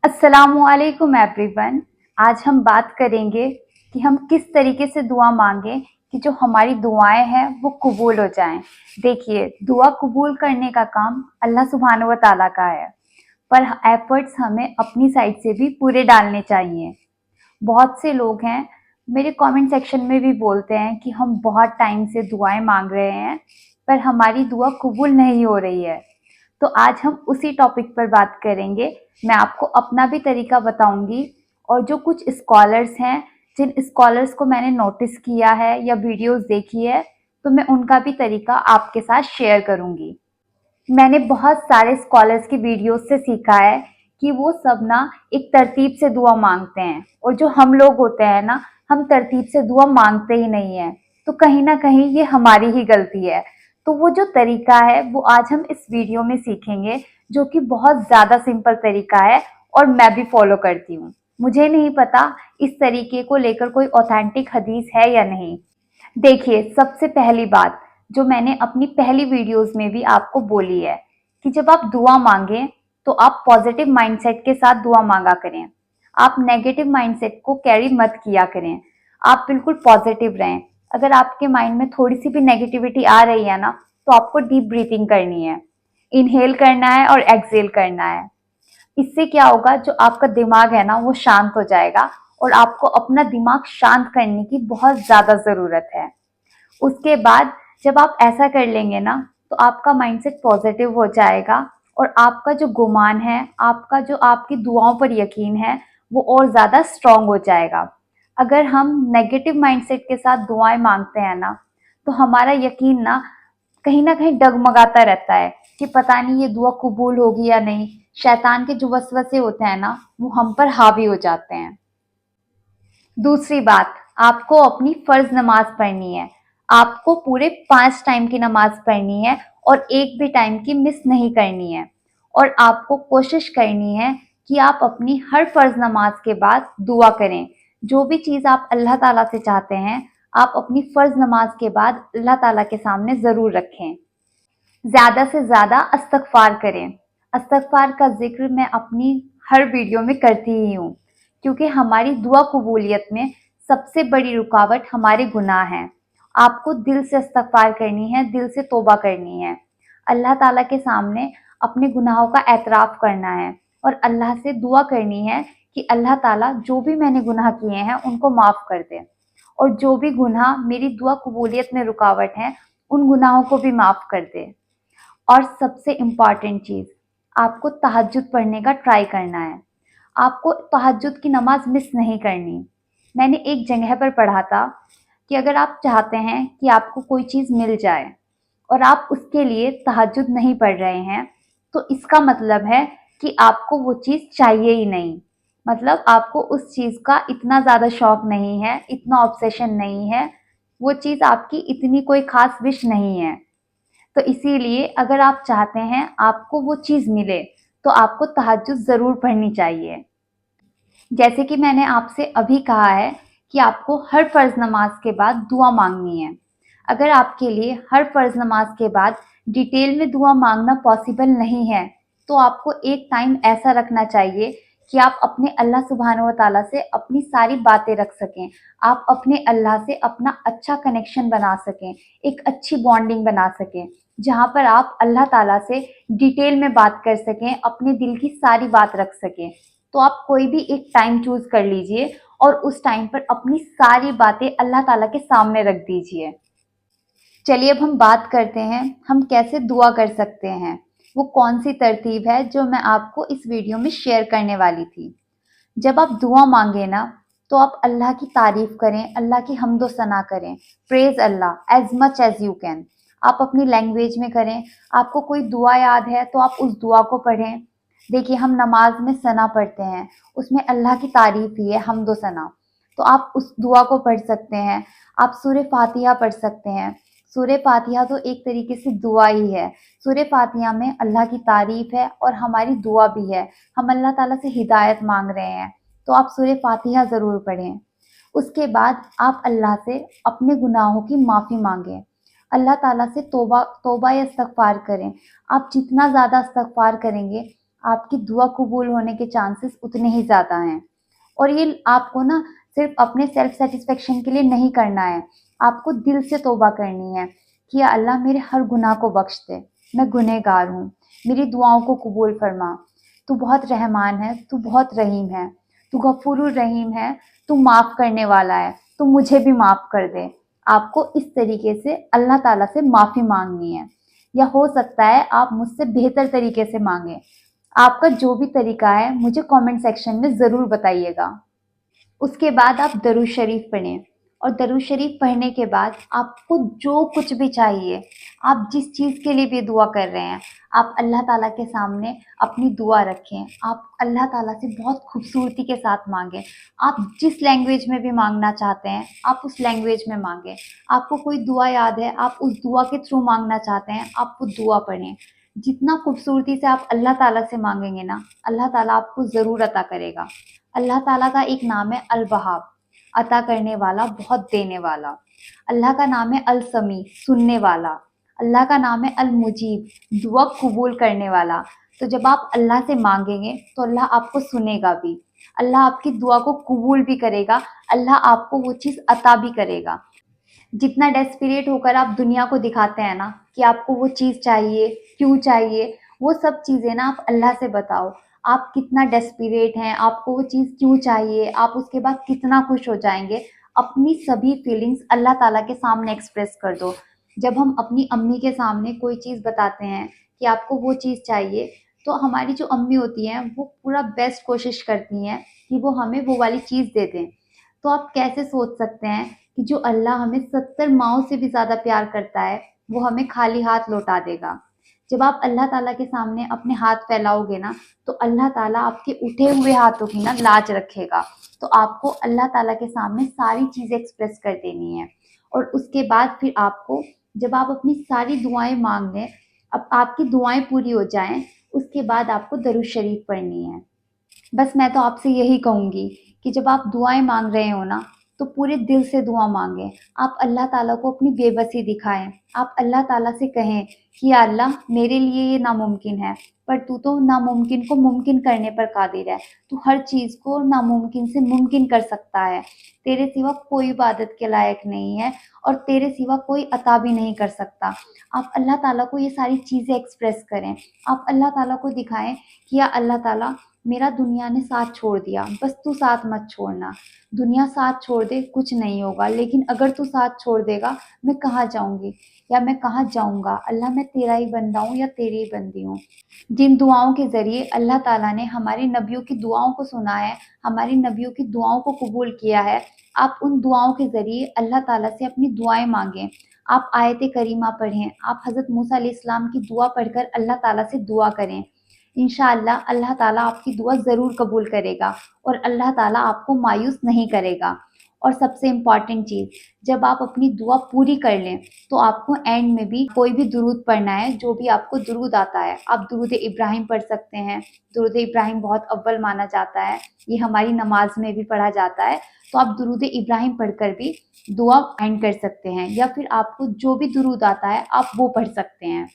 अस्सलामुअलैकुम एवरीवन। आज हम बात करेंगे कि हम किस तरीके से दुआ मांगें कि जो हमारी दुआएं हैं वो कबूल हो जाएं। देखिए, दुआ कबूल करने का काम अल्लाह सुब्हानहू व तआला का है, पर एफर्ट्स हमें अपनी साइड से भी पूरे डालने चाहिए। बहुत से लोग हैं, मेरे कमेंट सेक्शन में भी बोलते हैं कि हम बहुत टाइम से दुआएं मांग रहे हैं पर हमारी दुआ कबूल नहीं हो रही है। तो आज हम उसी टॉपिक पर बात करेंगे। मैं आपको अपना भी तरीका बताऊंगी और जो कुछ स्कॉलर्स हैं, जिन स्कॉलर्स को मैंने नोटिस किया है या वीडियोस देखी है, तो मैं उनका भी तरीका आपके साथ शेयर करूंगी। मैंने बहुत सारे स्कॉलर्स की वीडियोस से सीखा है कि वो सब ना एक तरतीब से दुआ मांगते हैं, और जो हम लोग होते हैं ना, हम तरतीब से दुआ मांगते ही नहीं है। तो कहीं ना कहीं ये हमारी ही गलती है। तो वो जो तरीका है वो आज हम इस वीडियो में सीखेंगे, जो कि बहुत ज़्यादा सिंपल तरीका है और मैं भी फॉलो करती हूँ। मुझे नहीं पता इस तरीके को लेकर कोई ऑथेंटिक हदीस है या नहीं। देखिए, सबसे पहली बात जो मैंने अपनी पहली वीडियोस में भी आपको बोली है कि जब आप दुआ मांगें तो आप पॉजिटिव माइंडसेट के साथ दुआ मांगा करें। आप नेगेटिव माइंडसेट को कैरी मत किया करें। आप बिल्कुल पॉजिटिव रहें। अगर आपके माइंड में थोड़ी सी भी नेगेटिविटी आ रही है ना, तो आपको डीप ब्रीथिंग करनी है। इनहेल करना है और एक्सहेल करना है। इससे क्या होगा, जो आपका दिमाग है ना वो शांत हो जाएगा, और आपको अपना दिमाग शांत करने की बहुत ज्यादा जरूरत है। उसके बाद जब आप ऐसा कर लेंगे ना, तो आपका माइंडसेट पॉजिटिव हो जाएगा, और आपका जो गुमान है, आपका जो आपकी दुआओं पर यकीन है, वो और ज्यादा स्ट्रांग हो जाएगा। अगर हम नेगेटिव माइंडसेट के साथ दुआएं मांगते हैं ना, तो हमारा यकीन ना कहीं डगमगाता रहता है कि पता नहीं ये दुआ कबूल होगी या नहीं। शैतान के जो वसवसे होते हैं ना, वो हम पर हावी हो जाते हैं। दूसरी बात, आपको अपनी फर्ज नमाज पढ़नी है। आपको पूरे 5 टाइम की नमाज पढ़नी है और एक भी टाइम की मिस नहीं करनी है। और आपको कोशिश करनी है कि आप अपनी हर फर्ज नमाज के बाद दुआ करें। जो भी चीज़ आप अल्लाह ताला से चाहते हैं, आप अपनी फर्ज नमाज के बाद अल्लाह ताला के सामने ज़रूर रखें। ज़्यादा से ज़्यादा इस्तग़फ़ार करें। इस्तग़फ़ार का ज़िक्र मैं अपनी हर वीडियो में करती ही हूँ, क्योंकि हमारी दुआ कबूलियत में सबसे बड़ी रुकावट हमारे गुनाह हैं। आपको दिल से इस्तग़फ़ार करनी है, दिल से तौबा करनी है। अल्लाह ताला के सामने अपने गुनाहों का एतराफ़ करना है और अल्लाह से दुआ करनी है कि अल्लाह ताला जो भी मैंने गुनाह किए हैं उनको माफ़ कर दे, और जो भी गुनाह मेरी दुआ कबूलियत में रुकावट हैं, उन गुनाहों को भी माफ़ कर दे। और सबसे इम्पॉर्टेंट चीज़, आपको तहज्जुद पढ़ने का ट्राई करना है। आपको तहज्जुद की नमाज मिस नहीं करनी। मैंने एक जगह पर पढ़ा था कि अगर आप चाहते हैं कि आपको कोई चीज़ मिल जाए और आप उसके लिए तहज्जुद नहीं पढ़ रहे हैं, तो इसका मतलब है कि आपको वो चीज़ चाहिए ही नहीं। मतलब आपको उस चीज़ का इतना ज़्यादा शौक नहीं है, इतना ऑब्सेशन नहीं है, वो चीज़ आपकी इतनी कोई ख़ास विश नहीं है। तो इसीलिए अगर आप चाहते हैं आपको वो चीज़ मिले, तो आपको तहज्जुद ज़रूर पढ़नी चाहिए। जैसे कि मैंने आपसे अभी कहा है कि आपको हर फ़र्ज़ नमाज के बाद दुआ मांगनी है। अगर आपके लिए हर फ़र्ज़ नमाज के बाद डिटेल में दुआ मांगना पॉसिबल नहीं है, तो आपको एक टाइम ऐसा रखना चाहिए कि आप अपने अल्लाह सुब्हानहू व तआला से अपनी सारी बातें रख सकें। आप अपने अल्लाह से अपना अच्छा कनेक्शन बना सकें, एक अच्छी बॉन्डिंग बना सकें, जहाँ पर आप अल्लाह ताला से डिटेल में बात कर सकें, अपने दिल की सारी बात रख सकें। तो आप कोई भी एक टाइम चूज कर लीजिए और उस टाइम पर अपनी सारी बातें अल्लाह ताला के सामने रख दीजिए। चलिए अब हम बात करते हैं हम कैसे दुआ कर सकते हैं। वो कौन सी तरतीब है जो मैं आपको इस वीडियो में शेयर करने वाली थी। जब आप दुआ मांगे ना, तो आप अल्लाह की तारीफ करें, अल्लाह की हम्दो सना करें। Praise Allah as much as you can. आप अपनी लैंग्वेज में करें। आपको कोई दुआ याद है तो आप उस दुआ को पढ़ें। देखिए, हम नमाज में सना पढ़ते हैं, उसमें अल्लाह की तारीफ ही है, हम्दो सना। तो आप उस दुआ को पढ़ सकते हैं। आप सूरह फातिहा पढ़ सकते हैं। सूरह फातिहा तो एक तरीके से दुआ ही है। सूरह फातिहा में अल्लाह की तारीफ है और हमारी दुआ भी है। हम अल्लाह ताला से हिदायत मांग रहे हैं, तो आप सूरह फातिहा ज़रूर पढ़ें। उसके बाद आप अल्लाह से अपने गुनाहों की माफ़ी मांगें। अल्लाह ताला से तौबा तौबा या इस्तग़फ़ार करें। आप जितना ज़्यादा इस्तग़फ़ार करेंगे, आपकी दुआ कबूल होने के चांसेस उतने ही ज़्यादा हैं। और ये आपको ना सिर्फ अपने सेल्फ सेटिस्फेक्शन के लिए नहीं करना है, आपको दिल से तौबा करनी है कि या अल्लाह मेरे हर गुनाह को बख्श दे, मैं गुनहगार हूँ, मेरी दुआओं को कबूल फरमा। तू बहुत रहमान है, तू बहुत रहीम है, तू गफूरुर रहीम है, तू माफ़ करने वाला है, तो मुझे भी माफ़ कर दे। आपको इस तरीके से अल्लाह ताला से माफ़ी मांगनी है, या हो सकता है आप मुझसे बेहतर तरीके से मांगे। आपका जो भी तरीका है मुझे कमेंट सेक्शन में ज़रूर बताइएगा। उसके बाद आप दरूद शरीफ पढ़ें, और दरूद शरीफ पढ़ने के बाद आपको जो कुछ भी चाहिए, आप जिस चीज़ के लिए भी दुआ कर रहे हैं, आप अल्लाह ताला के सामने अपनी दुआ रखें। आप अल्लाह ताला से बहुत खूबसूरती के साथ मांगें। आप जिस लैंग्वेज में भी मांगना चाहते हैं, आप उस लैंग्वेज में मांगें। आपको कोई दुआ याद है, आप उस दुआ के थ्रू मांगना चाहते हैं, आप वो दुआ पढ़ें। जितना खूबसूरती से आप अल्लाह ताला से मांगेंगे ना, अल्लाह ताला आपको ज़रूर अता करेगा। अल्लाह ताला का एक नाम है अल वहाब, अता करने वाला, बहुत देने वाला। अल्लाह का नाम है अल समी, सुनने वाला। अल्लाह का नाम है अल मुजीब, दुआ कबूल करने वाला। तो जब आप अल्लाह से मांगेंगे तो अल्लाह आपको सुनेगा भी, अल्लाह आपकी दुआ को कबूल भी करेगा, अल्लाह आपको वो चीज़ अता भी करेगा। जितना डेस्परेट होकर आप दुनिया को दिखाते हैं ना कि आपको वो चीज़ चाहिए, क्यों चाहिए, वो सब चीज़ें ना आप अल्लाह से बताओ। आप कितना डेस्परेट हैं, आपको वो चीज़ क्यों चाहिए, आप उसके बाद कितना खुश हो जाएँगे। अपनी सभी फीलिंग्स अल्लाह ताला के सामने एक्सप्रेस कर दो। जब हम अपनी अम्मी के सामने कोई चीज़ बताते हैं कि आपको वो चीज़ चाहिए, तो हमारी जो अम्मी होती हैं वो पूरा बेस्ट कोशिश करती हैं कि वो हमें वो वाली चीज़ दे दें। तो आप कैसे सोच सकते हैं कि जो अल्लाह हमें 70 माँओं से भी ज़्यादा प्यार करता है, वो हमें खाली हाथ लौटा देगा। जब आप अल्लाह ताला के सामने अपने हाथ फैलाओगे ना, तो अल्लाह ताला आपके उठे हुए हाथों की ना लाज रखेगा। तो आपको अल्लाह ताला के सामने सारी चीज़ें एक्सप्रेस कर देनी है। और उसके बाद फिर आपको, जब आप अपनी सारी दुआएँ माँग लें, अब आपकी दुआएँ पूरी हो जाएँ, उसके बाद आपको दरूद शरीफ पढ़नी है। बस मैं तो आपसे यही कहूँगी कि जब आप दुआएँ माँग रहे हो ना, तो पूरे दिल से दुआ माँगें। आप अल्लाह ताला को अपनी बेबसी दिखाएँ। आप अल्लाह ताला से कहें कि या अल्लाह, मेरे लिए ये नामुमकिन है, पर तू तो नामुमकिन को मुमकिन करने पर कादिर है। तू हर चीज़ को नामुमकिन से मुमकिन कर सकता है। तेरे सिवा कोई इबादत के लायक नहीं है, और तेरे सिवा कोई अता भी नहीं कर सकता। आप अल्लाह ताला को ये सारी चीज़ें एक्सप्रेस करें। आप अल्लाह ताला को दिखाएँ कि या अल्लाह ताला, मेरा दुनिया ने साथ छोड़ दिया, बस तू साथ मत छोड़ना। दुनिया साथ छोड़ दे कुछ नहीं होगा, लेकिन अगर तू साथ छोड़ देगा, मैं कहाँ जाऊँगी या मैं कहाँ जाऊँगा। अल्लाह, मैं तेरा ही बंदा हूँ या तेरी ही बंदी हूँ। जिन दुआओं के ज़रिए अल्लाह ताला ने हमारे नबियों की दुआओं को सुना है, हमारी नबियों की दुआओं को कबूल किया है, आप उन दुआओं के ज़रिए अल्लाह ताला से अपनी दुआएँ माँगें। आप आयत करीमा पढ़ें, आप हज़रत मूसा अलैहिस्सलाम की दुआ पढ़कर अल्लाह ताला से दुआ करें। इंशाअल्लाह अल्लाह ताला आपकी दुआ ज़रूर कबूल करेगा, और अल्लाह ताला आपको मायूस नहीं करेगा। और सबसे इम्पॉर्टेंट चीज़, जब आप अपनी दुआ पूरी कर लें, तो आपको एंड में भी कोई भी दुरूद पढ़ना है, जो भी आपको दुरूद आता है। आप दुरूद इब्राहिम पढ़ सकते हैं। दुरूद इब्राहिम बहुत अव्वल माना जाता है, ये हमारी नमाज में भी पढ़ा जाता है। तो आप दुरूद इब्राहिम पढ़कर भी दुआ एंड कर सकते हैं, या फिर आपको जो भी दुरूद आता है आप वो पढ़ सकते हैं।